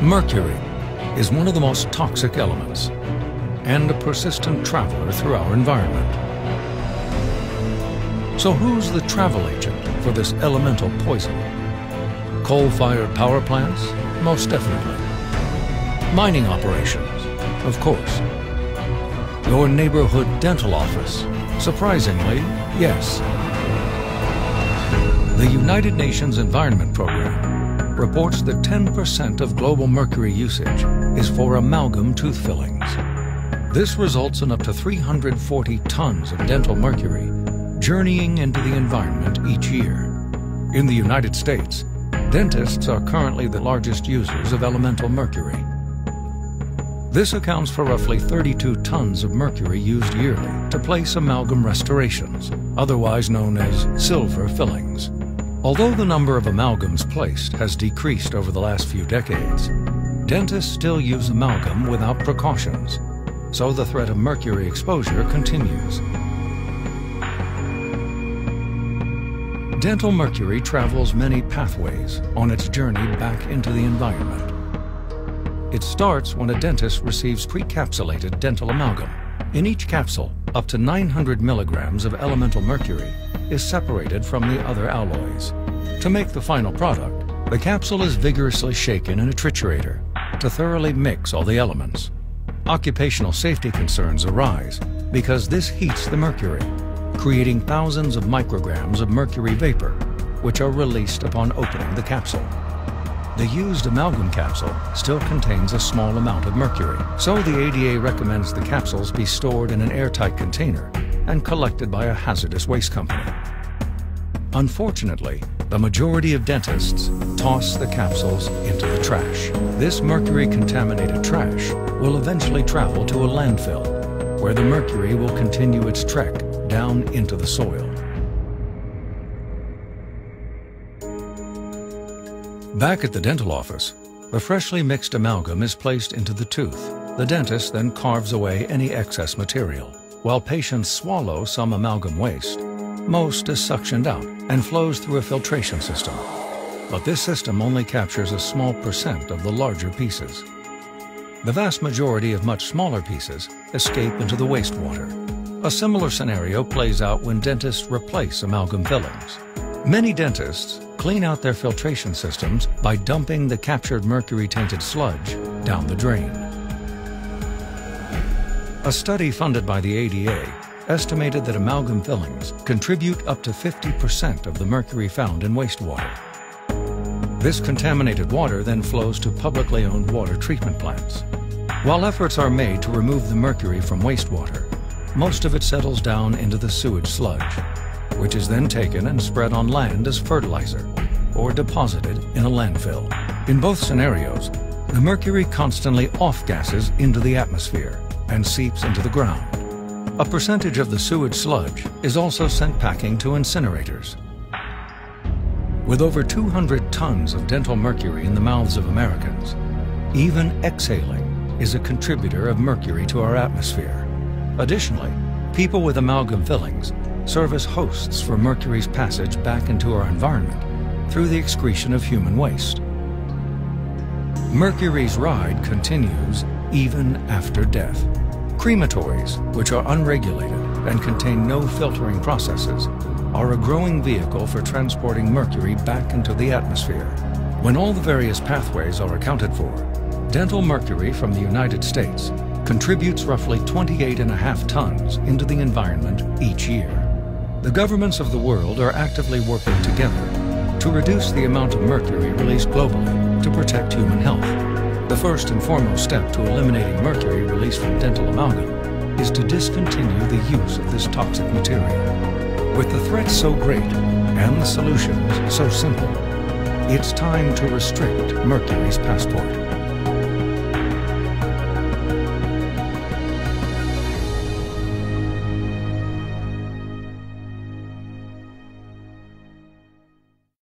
Mercury is one of the most toxic elements and a persistent traveler through our environment. So who's the travel agent for this elemental poison? Coal-fired power plants? Most definitely. Mining operations? Of course. Your neighborhood dental office? Surprisingly, yes. The United Nations Environment Program reports that 10% of global mercury usage is for amalgam tooth fillings. This results in up to 340 tons of dental mercury journeying into the environment each year. In the United States, dentists are currently the largest users of elemental mercury. This accounts for roughly 32 tons of mercury used yearly to place amalgam restorations, otherwise known as silver fillings. Although the number of amalgams placed has decreased over the last few decades, dentists still use amalgam without precautions, so the threat of mercury exposure continues. Dental mercury travels many pathways on its journey back into the environment. It starts when a dentist receives pre-capsulated dental amalgam. In each capsule, up to 900 milligrams of elemental mercury is separated from the other alloys. To make the final product, the capsule is vigorously shaken in a triturator to thoroughly mix all the elements. Occupational safety concerns arise because this heats the mercury, creating thousands of micrograms of mercury vapor, which are released upon opening the capsule. The used amalgam capsule still contains a small amount of mercury, so the ADA recommends the capsules be stored in an airtight container and collected by a hazardous waste company. Unfortunately, the majority of dentists toss the capsules into the trash. This mercury-contaminated trash will eventually travel to a landfill, where the mercury will continue its trek down into the soil. Back at the dental office, the freshly mixed amalgam is placed into the tooth. The dentist then carves away any excess material. While patients swallow some amalgam waste, most is suctioned out and flows through a filtration system. But this system only captures a small percent of the larger pieces. The vast majority of much smaller pieces escape into the wastewater. A similar scenario plays out when dentists replace amalgam fillings. Many dentists clean out their filtration systems by dumping the captured mercury-tainted sludge down the drain. A study funded by the ADA estimated that amalgam fillings contribute up to 50% of the mercury found in wastewater. This contaminated water then flows to publicly owned water treatment plants. While efforts are made to remove the mercury from wastewater, most of it settles down into the sewage sludge, which is then taken and spread on land as fertilizer or deposited in a landfill. In both scenarios, the mercury constantly off-gasses into the atmosphere and seeps into the ground. A percentage of the sewage sludge is also sent packing to incinerators. With over 200 tons of dental mercury in the mouths of Americans, even exhaling is a contributor of mercury to our atmosphere. Additionally, people with amalgam fillings serve as hosts for mercury's passage back into our environment through the excretion of human waste. Mercury's ride continues even after death. Crematories, which are unregulated and contain no filtering processes, are a growing vehicle for transporting mercury back into the atmosphere. When all the various pathways are accounted for, dental mercury from the United States contributes roughly 28.5 tons into the environment each year. The governments of the world are actively working together to reduce the amount of mercury released globally to protect human health. The first and foremost step to eliminating mercury released from dental amalgam is to discontinue the use of this toxic material. With the threat so great and the solutions so simple, it's time to restrict mercury's passport.